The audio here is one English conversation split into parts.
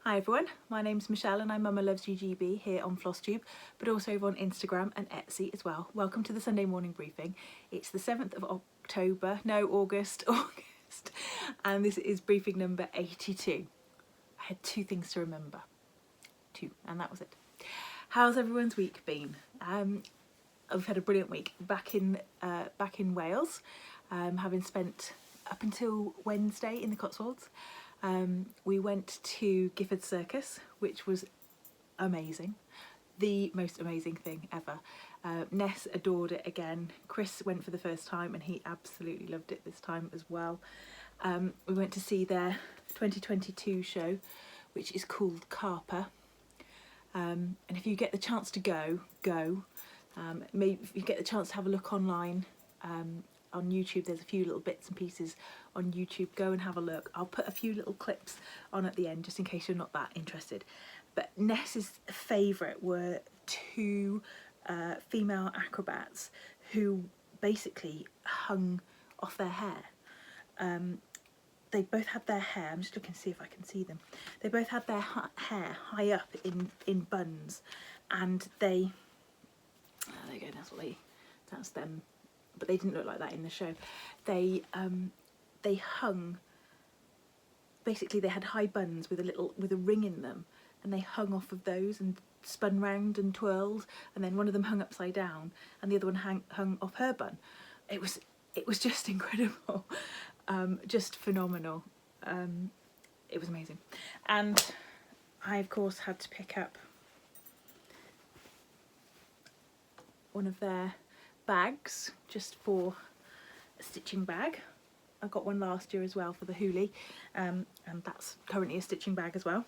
Hi everyone, my name's Michelle and I'm Mama Loves UGB here on FlossTube, but also over on Instagram and Etsy as well. Welcome to the Sunday morning briefing. It's the 7th of October, no August, and this is briefing number 82. I had two things to remember, and that was it. How's everyone's week been? I've had a brilliant week back in Wales, having spent up until Wednesday in the Cotswolds. We went to Gifford Circus, which was amazing, the most amazing thing ever. Ness adored it again. Chris went for the first time and he absolutely loved it this time as well. We went to see their 2022 show, which is called Carper. And if you get the chance to go. Maybe if you get the chance to have a look online, on YouTube, there's a few little bits and pieces on YouTube. Go and have a look. I'll put a few little clips on at the end just in case you're not that interested. But Ness's favourite were two female acrobats who basically hung off their hair. They both had their hair, I'm just looking to see if I can see them. They both had their hair high up in buns, and there you go, that's them. But they didn't look like that in the show. They hung, basically they had high buns with a ring in them, and they hung off of those and spun round and twirled, and then one of them hung upside down and the other one hung off her bun. It was just incredible, just phenomenal. It was amazing. And I of course had to pick up one of their bags just for a stitching bag. I got one last year as well for the hoolie, and that's currently a stitching bag as well.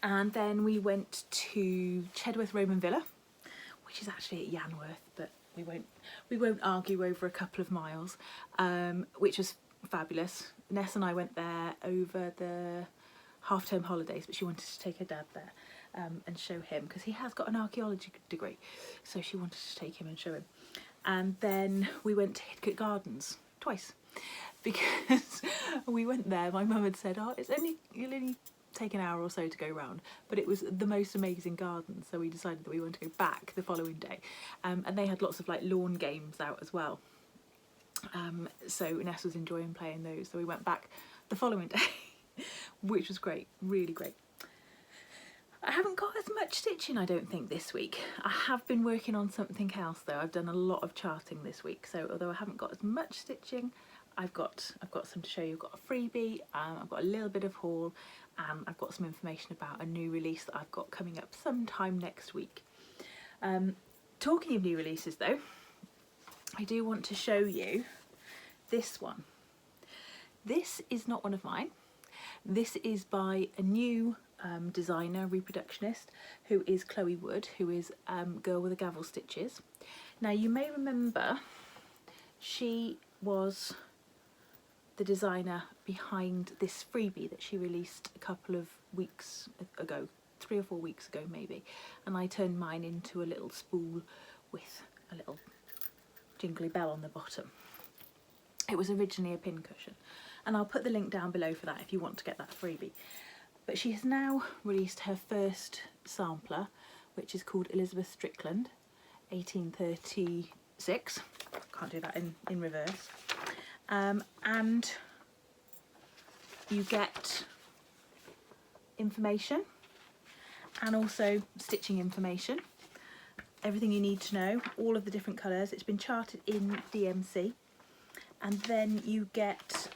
And then we went to Chedworth Roman Villa, which is actually at Yanworth, but we won't argue over a couple of miles, which was fabulous. Ness and I went there over the half-term holidays, but she wanted to take her dad there and show him, because he has got an archaeology degree, so she wanted to take him and show him. And then we went to Hidcote Gardens twice, because we went there, my mum had said, oh, you'll only take an hour or so to go round, but it was the most amazing garden, so we decided that we wanted to go back the following day. And they had lots of like lawn games out as well, so Ness was enjoying playing those, so we went back the following day, which was great, really great. I haven't got as much stitching, I don't think, this week. I have been working on something else though. I've done a lot of charting this week, so although I haven't got as much stitching, I've got some to show you. I've got a freebie, I've got a little bit of haul, and I've got some information about a new release that I've got coming up sometime next week. Talking of new releases though, I do want to show you this one. This is not one of mine. This is by a new designer, reproductionist, who is Chloe Wood, who is Girl with the Gavel Stitches. Now you may remember she was the designer behind this freebie that she released a couple of weeks ago, 3 or 4 weeks ago maybe, and I turned mine into a little spool with a little jingly bell on the bottom. It was originally a pincushion, and I'll put the link down below for that if you want to get that freebie. But she has now released her first sampler, which is called Elizabeth Strickland 1836. Can't do that in reverse. And you get information and also stitching information, everything you need to know, all of the different colours. It's been charted in DMC, and then you get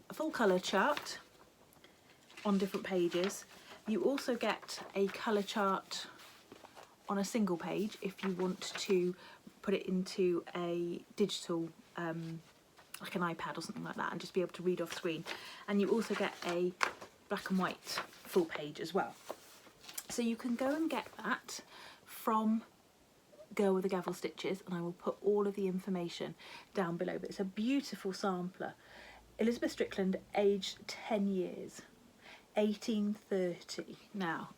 a full colour chart on different pages. You also get a colour chart on a single page if you want to put it into a digital, like an iPad or something like that, and just be able to read off screen. And you also get a black and white full page as well. So you can go and get that from Girl with the Gavel Stitches, and I will put all of the information down below. But it's a beautiful sampler. Elizabeth Strickland, aged 10 years. 1830. Now,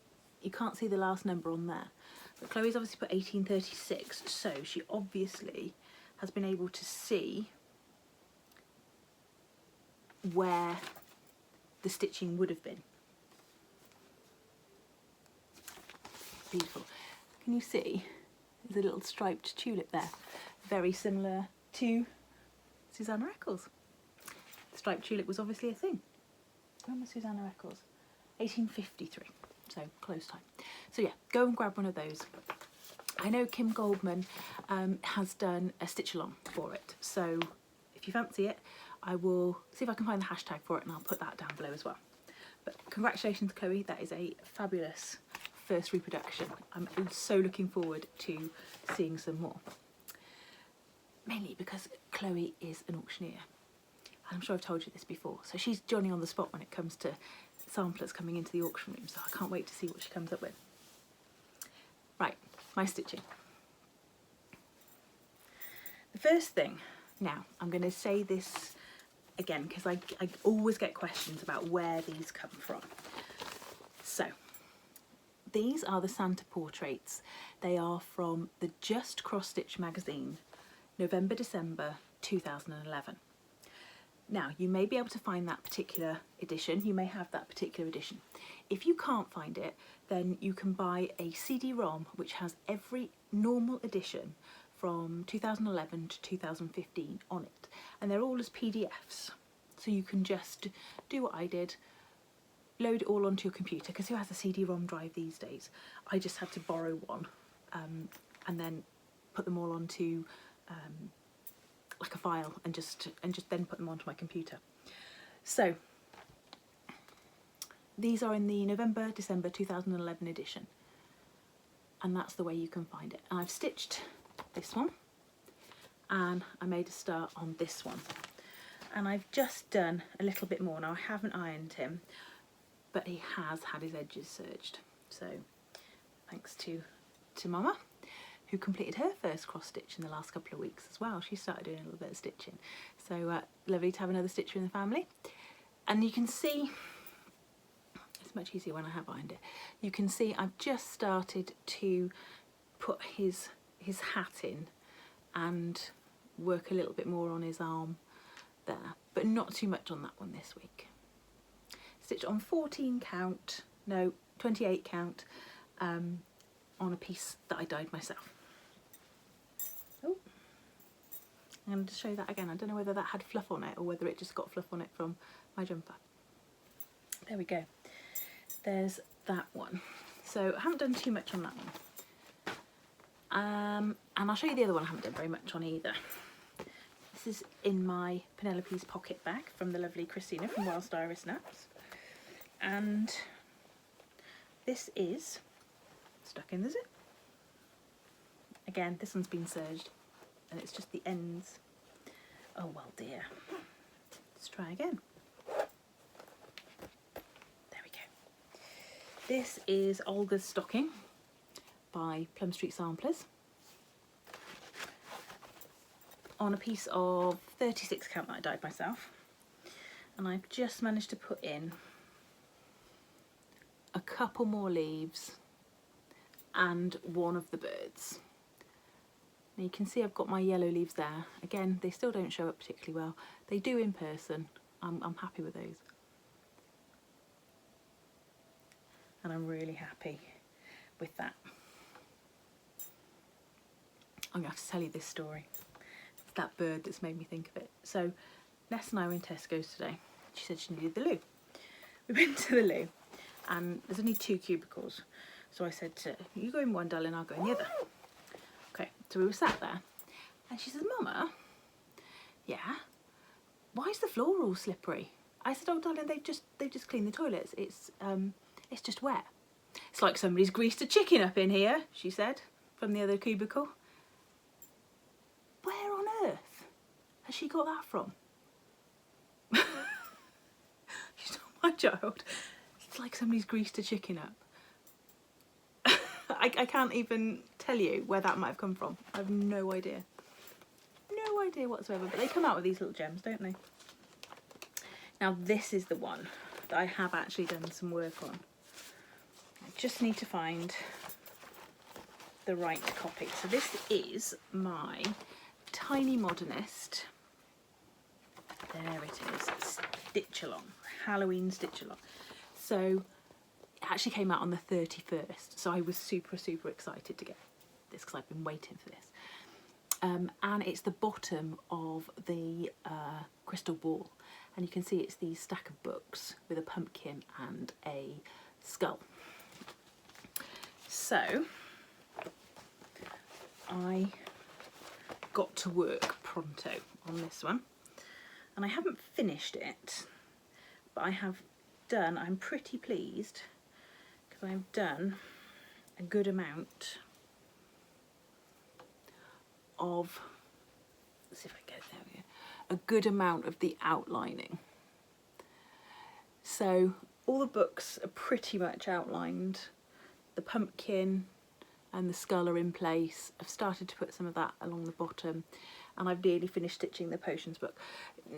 you can't see the last number on there, but Chloe's obviously put 1836, so she obviously has been able to see where the stitching would have been. Beautiful. Can you see there's a little striped tulip there, very similar to Susanna Eccles. The striped tulip was obviously a thing. When was Susanna Eccles? 1853, so close time. So yeah, go and grab one of those. I know Kim Goldman has done a stitch along for it, so if you fancy it, I will see if I can find the hashtag for it and I'll put that down below as well. But congratulations, Chloe, that is a fabulous first reproduction. I'm so looking forward to seeing some more. Mainly because Chloe is an auctioneer. I'm sure I've told you this before, so she's Johnny on the spot when it comes to samplers coming into the auction room, so I can't wait to see what she comes up with. Right, my stitching. The first thing, now I'm going to say this again because I always get questions about where these come from. So these are the Santa portraits. They are from the Just Cross Stitch magazine, November-December 2011. Now, you may be able to find that particular edition. You may have that particular edition. If you can't find it, then you can buy a CD-ROM which has every normal edition from 2011 to 2015 on it. And they're all as PDFs. So you can just do what I did, load it all onto your computer, because who has a CD-ROM drive these days? I just had to borrow one and then put them all onto like a file and just then put them onto my computer. So these are in the November-December 2011 edition, and that's the way you can find it. And I've stitched this one and I made a start on this one, and I've just done a little bit more. Now, I haven't ironed him, but he has had his edges serged, so thanks to Mama, who completed her first cross stitch in the last couple of weeks as well. She started doing a little bit of stitching, so lovely to have another stitcher in the family. And you can see it's much easier when I have ironed it. You can see I've just started to put his hat in and work a little bit more on his arm there, but not too much on that one this week. Stitched on 14 count, no, 28 count, on a piece that I dyed myself. Oh, I'm going to show you that again. I don't know whether that had fluff on it or whether it just got fluff on it from my jumper. There we go. There's that one. So I haven't done too much on that one. And I'll show you the other one I haven't done very much on either. This is in my Penelope's pocket bag from the lovely Christina from Whilst Iris Snaps. And this is stuck in the zip. Again, this one's been serged and it's just the ends. Oh well dear. Let's try again. There we go. This is Olga's stocking by Plum Street Samplers on a piece of 36 count that I dyed myself, and I've just managed to put in a couple more leaves and one of the birds. Now you can see I've got my yellow leaves there. Again, they still don't show up particularly well. They do in person. I'm happy with those. And I'm really happy with that. I'm going to have to tell you this story. It's that bird that's made me think of it. So Ness and I were in Tesco's today. She said she needed the loo. We went to the loo and there's only 2 cubicles. So I said to her, you go in one, darling, I'll go in the other. Okay, so we were sat there and she says, Mama, yeah, why is the floor all slippery? I said, oh darling, they've just cleaned the toilets. It's just wet. It's like somebody's greased a chicken up in here, she said, from the other cubicle. Where on earth has she got that from? She's not my child. It's like somebody's greased a chicken up. I can't even tell you where that might have come from. I have no idea. No idea whatsoever, but they come out with these little gems, don't they? Now this is the one that I have actually done some work on. I just need to find the right copy. So this is my Tiny Modernist. There it is, Stitch Along. Halloween stitch along. So it actually came out on the 31st, so I was super excited to get this because I've been waiting for this. And it's the bottom of the crystal ball, and you can see it's these stack of books with a pumpkin and a skull. So I got to work pronto on this one, and I haven't finished it, but I have done, I'm pretty pleased because I've done a good amount of, let's see if I get it there, we go, a good amount of the outlining. So all the books are pretty much outlined. The pumpkin and the skull are in place. I've started to put some of that along the bottom, and I've nearly finished stitching the potions book.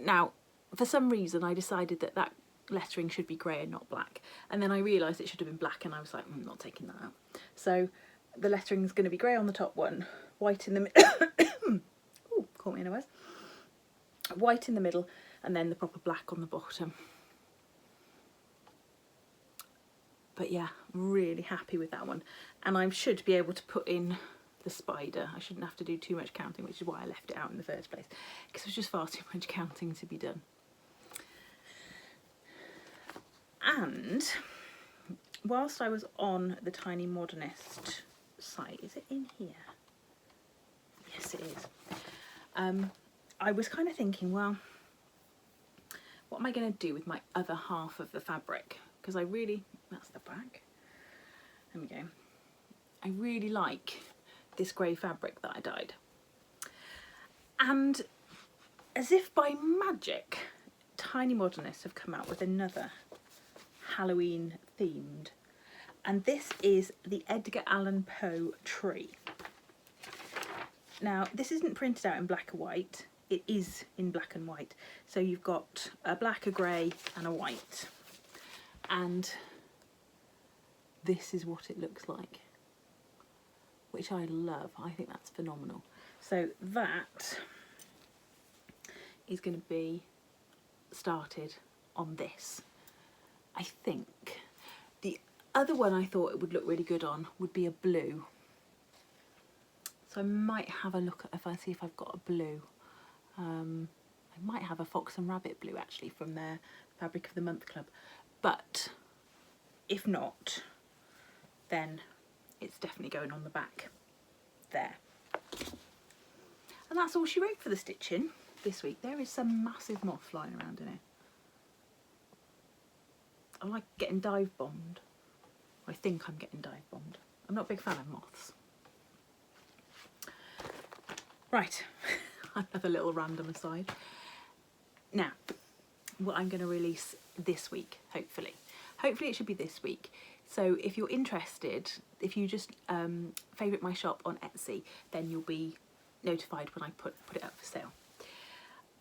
Now, for some reason I decided that that lettering should be grey and not black, and then I realised it should have been black, and I was like, I'm not taking that out. So the lettering is going to be grey on the top one, white in the middle. Ooh, caught me in a whiz. White in the middle, and then the proper black on the bottom. But yeah, really happy with that one, and I should be able to put in the spider. I shouldn't have to do too much counting, which is why I left it out in the first place, because it was just far too much counting to be done. And whilst I was on the Tiny Modernist site, is it in here? Yes, it is. I was kind of thinking, well, what am I going to do with my other half of the fabric? Because I really, that's the back. There we go. I really like this grey fabric that I dyed. And as if by magic, Tiny Modernists have come out with another Halloween themed. And this is the Edgar Allan Poe tree. Now, this isn't printed out in black and white. It is in black and white. So you've got a black, a grey and a white. And this is what it looks like, which I love. I think that's phenomenal. So that is going to be started on this. I think the other one I thought it would look really good on would be a blue. So I might have a look at, if I see if I've got a blue. I might have a Fox and Rabbit blue actually from their Fabric of the Month Club. But if not, then it's definitely going on the back there. And that's all she wrote for the stitching this week. There is some massive moth flying around in here. I like getting dive bombed. I think I'm getting dive bombed. I'm not a big fan of moths. Right, another little random aside. Now, what I'm going to release this week, hopefully. Hopefully it should be this week. So if you're interested, if you just favourite my shop on Etsy, then you'll be notified when I put it up for sale.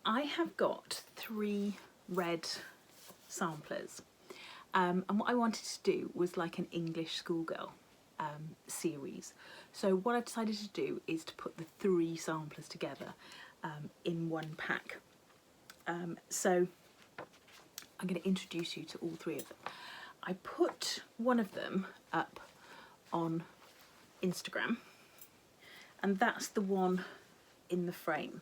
I have got 3 red samplers. And what I wanted to do was like an English schoolgirl series. So what I decided to do is to put the 3 samplers together in one pack. So I'm going to introduce you to all 3 of them. I put one of them up on Instagram, and that's the one in the frame.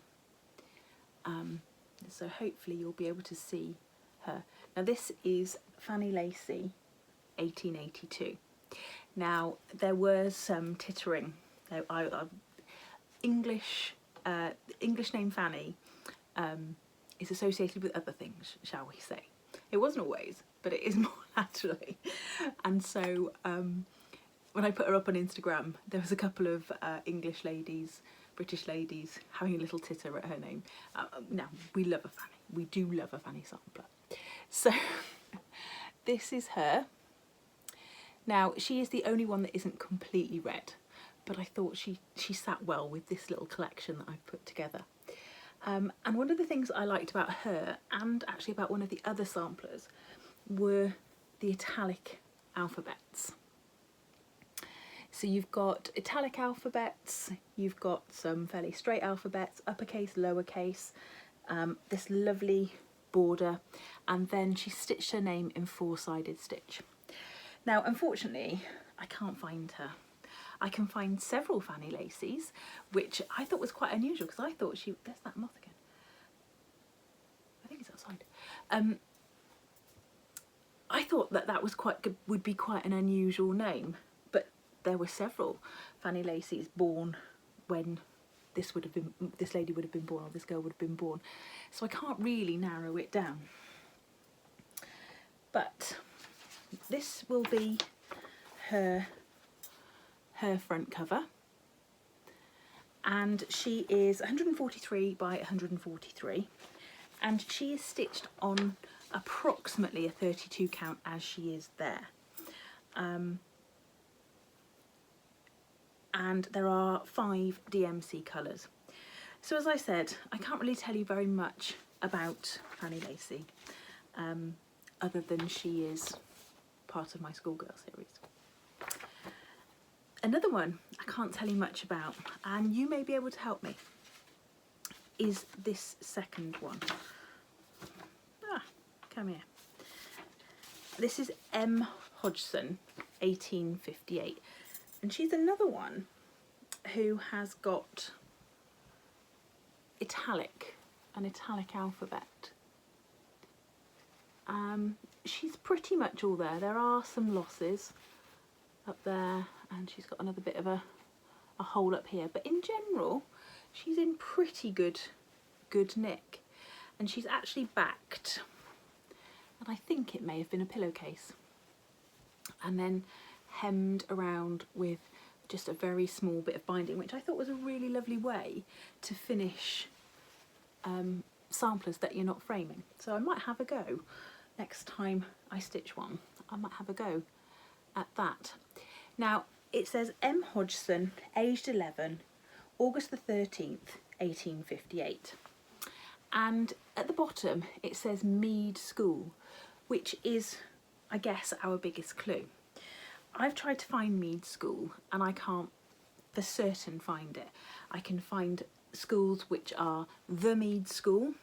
So hopefully you'll be able to see her. Now this is Fanny Lacey 1882. Now there was some tittering. English name Fanny is associated with other things, shall we say. It wasn't always, but it is more naturally. And so when I put her up on Instagram, there was a couple of English ladies, British ladies, having a little titter at her name. Now, we love a Fanny. We do love a Fanny sampler. So this is her. Now, she is the only one that isn't completely red, but I thought she sat well with this little collection that I've put together. And one of the things I liked about her, and actually about one of the other samplers, were the italic alphabets. So you've got italic alphabets, you've got some fairly straight alphabets, uppercase, lowercase, this lovely border, and then she stitched her name in 4-sided stitch. Now unfortunately I can't find her. I can find several Fanny Lacy's, which I thought was quite unusual because I thought there's that moth again. I think it's outside. I thought that was would be quite an unusual name, but there were several Fanny Lacy's born when this lady would have been born, or this girl would have been born. So I can't really narrow it down. But this will be her front cover, and she is 143 by 143, and she is stitched on approximately a 32 count as she is there. And there are 5 DMC colours. So as I said, I can't really tell you very much about Fanny Lacy, other than she is part of my schoolgirl series. Another one I can't tell you much about, and you may be able to help me, is this second one. Come here. This is M. Hodgson, 1858, and she's another one who has got an italic alphabet. She's pretty much all there. There are some losses up there, and she's got another bit of a hole up here, but in general she's in pretty good nick, and she's actually backed, and I think it may have been a pillowcase, and then hemmed around with just a very small bit of binding, which I thought was a really lovely way to finish samplers that you're not framing. So I might have a go next time I stitch one. I might have a go at that. Now it says M. Hodgson, aged 11, August the 13th, 1858. And at the bottom it says Mead School, which is, I guess, our biggest clue. I've tried to find Mead School and I can't for certain find it. I can find schools which are the Mead School.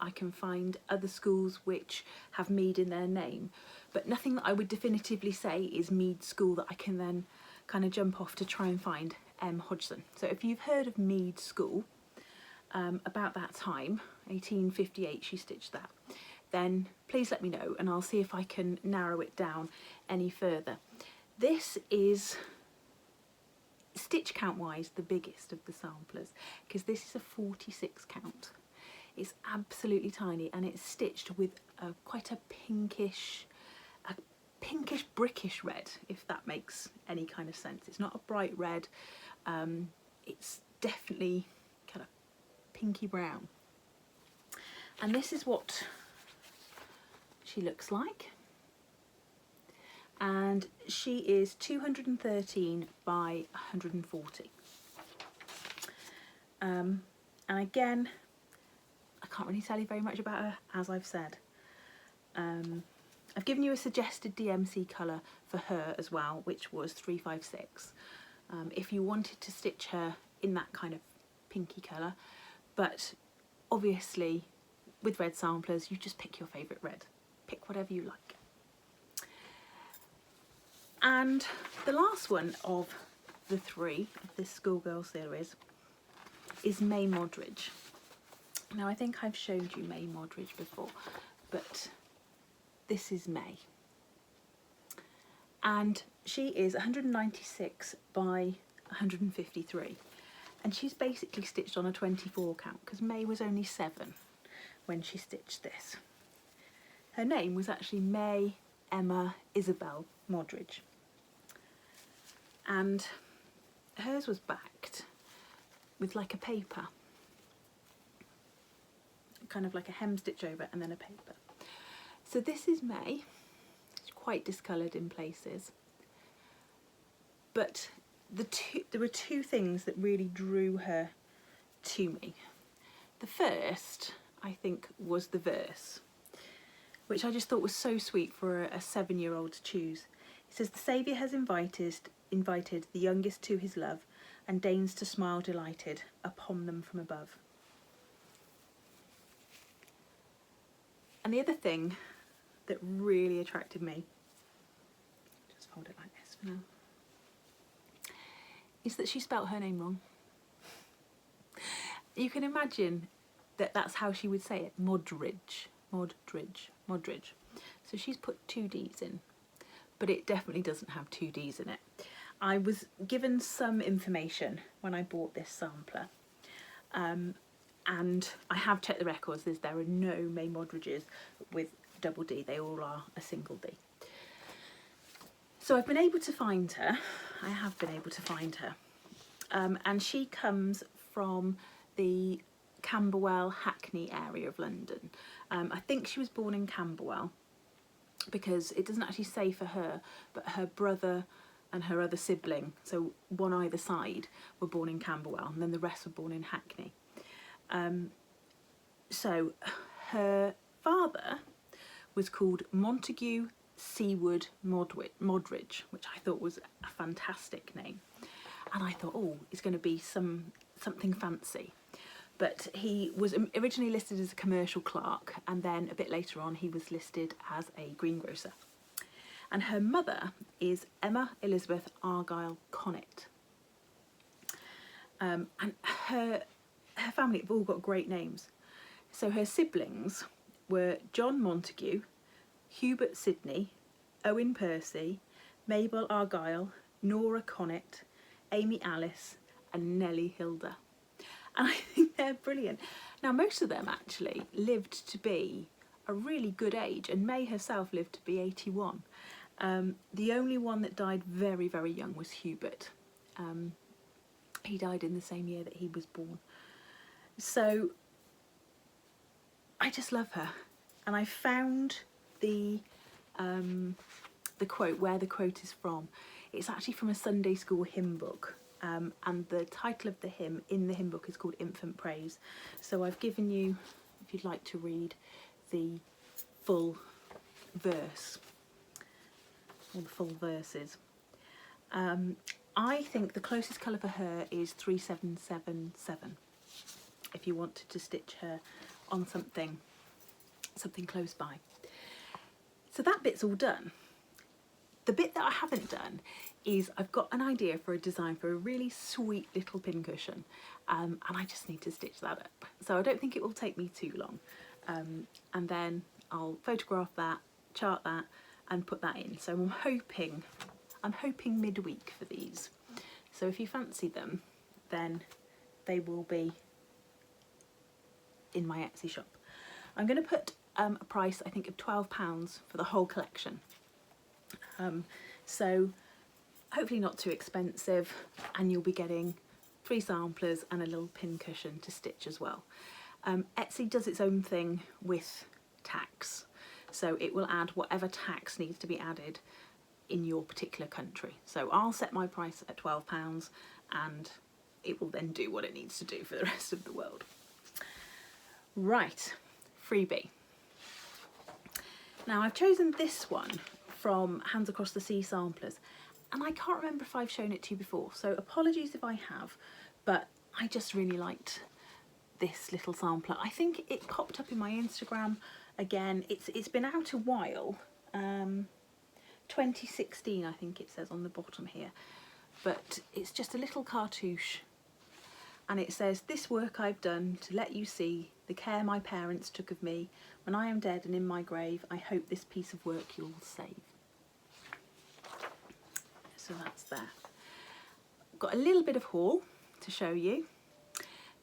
I can find other schools which have Mead in their name, but nothing that I would definitively say is Mead School that I can then kind of jump off to try and find M. Hodgson. So if you've heard of Mead School, about that time, 1858 she stitched that, then please let me know and I'll see if I can narrow it down any further. This is, stitch count wise, the biggest of the samplers, because this is a 46 count. It's absolutely tiny, and it's stitched with quite a pinkish brickish red, if that makes any kind of sense. It's not a bright red, it's definitely kind of pinky brown. And this is what she looks like, and she is 213 by 140. And again, I can't really tell you very much about her, as I've said. I've given you a suggested DMC colour for her as well, which was 356, if you wanted to stitch her in that kind of pinky colour, but obviously with red samplers you just pick your favourite red, pick whatever you like. And the last one of the 3 of this schoolgirl series is May Modridge. Now I think I've showed you May Modridge before, but this is May, and she is 196 by 153, and she's basically stitched on a 24 count because May was only 7 when she stitched this. Her name was actually May Emma Isabel Modridge, and hers was backed with like a paper, kind of like a hem stitch over and then a paper. So this is May. It's quite discoloured in places, but there were 2 things that really drew her to me. The first, I think, was the verse, which I just thought was so sweet for a 7-year-old to choose. It says, "The Saviour has invited the youngest to his love, and deigns to smile delighted upon them from above." And the other thing that really attracted me, just fold it like this for now, is that she spelt her name wrong. You can imagine that that's how she would say it, Modridge, Modridge, Modridge. So she's put 2 D's in, but it definitely doesn't have 2 D's in it. I was given some information when I bought this sampler, and I have checked the records. There are no May Modridges with double D, they all are a single D. So I've been able to find her, I have been able to find her, and she comes from the Camberwell, Hackney area of London. I think she was born in Camberwell, because it doesn't actually say for her, but her brother and her other sibling, so one either side, were born in Camberwell, and then the rest were born in Hackney. So her father was called Montague Seaward Modridge, which I thought was a fantastic name. And I thought, oh, it's going to be something fancy. But he was originally listed as a commercial clerk, and then a bit later on he was listed as a greengrocer. And her mother is Emma Elizabeth Argyle Connett. And her family have all got great names. So her siblings were John Montague, Hubert Sidney, Owen Percy, Mabel Argyle, Nora Connett, Amy Alice and Nellie Hilda. And I think they're brilliant. Now most of them actually lived to be a really good age, and May herself lived to be 81. The only one that died very, very young was Hubert. He died in the same year that he was born. So I just love her, and I found the quote, where the quote is from. It's actually from a Sunday school hymn book, and the title of the hymn in the hymn book is called Infant Praise. So I've given you, if you'd like to read the full verse, or the full verses. I think the closest colour for her is 3777, if you wanted to stitch her on something close by. So that bit's all done. The bit that I haven't done is I've got an idea for a design for a really sweet little pincushion, and I just need to stitch that up. So I don't think it will take me too long, and then I'll photograph that, chart that and put that in. So I'm hoping midweek for these. So if you fancy them, then they will be in my Etsy shop. I'm going to put a price, I think, of £12 for the whole collection. So hopefully not too expensive, and you'll be getting 3 samplers and a little pin cushion to stitch as well. Etsy does its own thing with tax, so it will add whatever tax needs to be added in your particular country. So I'll set my price at £12 and it will then do what it needs to do for the rest of the world. Right, freebie. Now I've chosen this one from Hands Across the Sea Samplers, and I can't remember if I've shown it to you before, so apologies if I have, but I just really liked this little sampler. I think it popped up in my Instagram again. It's been out a while, 2016 I think it says on the bottom here, but it's just a little cartouche, and it says, "This work I've done to let you see the care my parents took of me. When I am dead and in my grave, I hope this piece of work you'll save." So that's there. Got a little bit of haul to show you.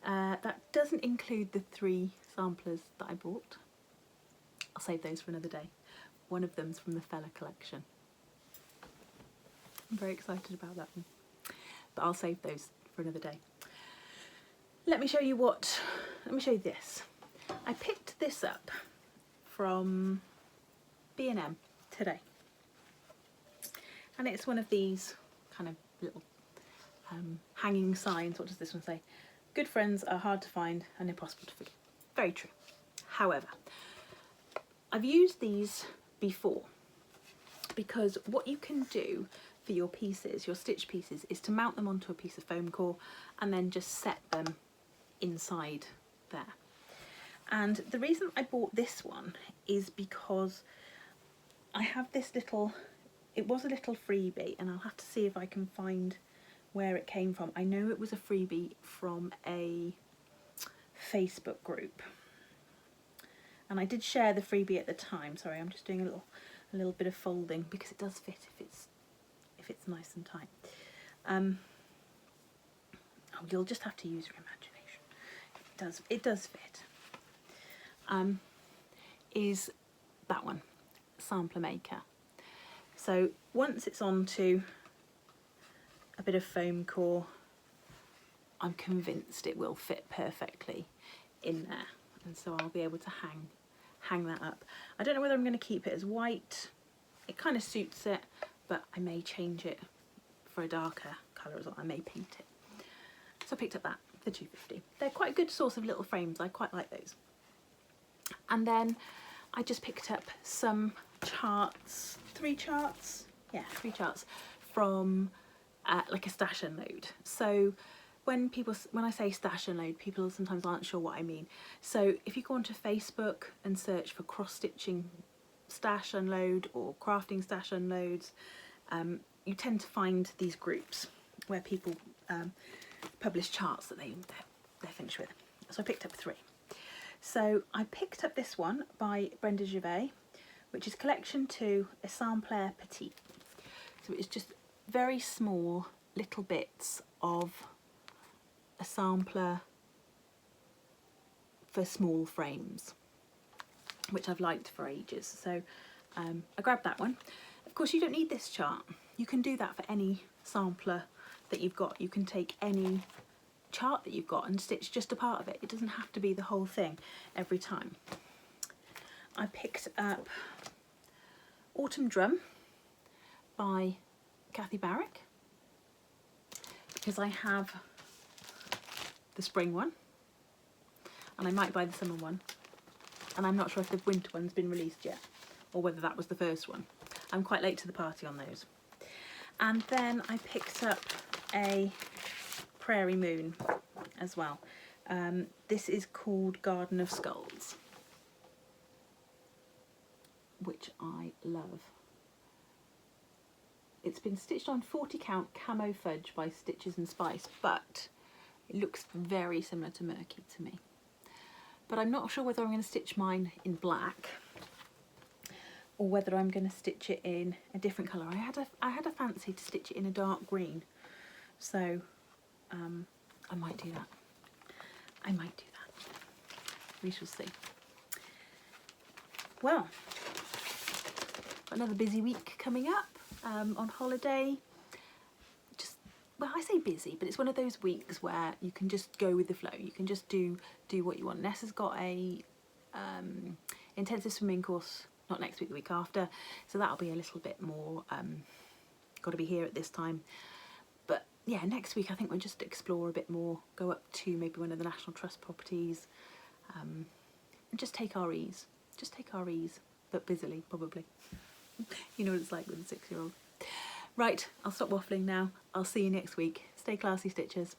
That doesn't include the 3 samplers that I bought. I'll save those for another day. One of them's from the Fella collection. I'm very excited about that one, but I'll save those for another day. Let me show you this. I picked this up from B&M today, and it's one of these kind of little hanging signs. What does this one say? Good friends are hard to find and impossible to forget. Very true. However, I've used these before, because what you can do for your pieces, your stitch pieces, is to mount them onto a piece of foam core and then just set them inside there. And the reason I bought this one is because I have this little, it was a little freebie, and I'll have to see if I can find where it came from. I know it was a freebie from a Facebook group, and I did share the freebie at the time. Sorry, I'm just doing a little bit of folding because it does fit if it's nice and tight. Oh, you'll just have to use your imagination. It does fit. Is that one, Sampler Maker. So once it's onto a bit of foam core, I'm convinced it will fit perfectly in there, and so I'll be able to hang that up. I don't know whether I'm going to keep it as white. It kind of suits it, but I may change it for a darker colour as well. I may paint it. So I picked up that for £2.50. They're quite a good source of little frames. I quite like those. And then I just picked up some charts, 3 charts, yeah, 3 charts from like a stash and load. So when I say stash and load, people sometimes aren't sure what I mean. So if you go onto Facebook and search for cross-stitching stash and load or crafting stash and loads, you tend to find these groups where people publish charts that they're finished with. So I picked up 3. So I picked up this one by Brenda Gavel, which is Collection 2, a Sampler Petite. So it's just very small little bits of a sampler for small frames, which I've liked for ages. So I grabbed that one. Of course, you don't need this chart. You can do that for any sampler that you've got. You can take any chart that you've got and stitch just a part of it. It doesn't have to be the whole thing every time. I picked up Autumn Drum by Kathy Barrick because I have the spring one and I might buy the summer one, and I'm not sure if the winter one's been released yet or whether that was the first one. I'm quite late to the party on those. And then I picked up a Prairie Moon as well. This is called Garden of Skulls, which I love. It's been stitched on 40 count camo fudge by Stitches and Spice, but it looks very similar to Murky to me. But I'm not sure whether I'm going to stitch mine in black or whether I'm going to stitch it in a different colour. I had a fancy to stitch it in a dark green, so I might do that. I might do that. We shall see. Well, another busy week coming up. On holiday. Well, I say busy, but it's one of those weeks where you can just go with the flow. You can just do what you want. Ness has got a intensive swimming course, not next week, the week after, so that'll be a little bit more got to be here at this time. But yeah, next week I think we'll just explore a bit more, go up to maybe one of the National Trust properties, and just take our ease. Just take our ease, but busily, probably. You know what it's like with a 6-year-old. Right, I'll stop waffling now. I'll see you next week. Stay classy, Stitchers.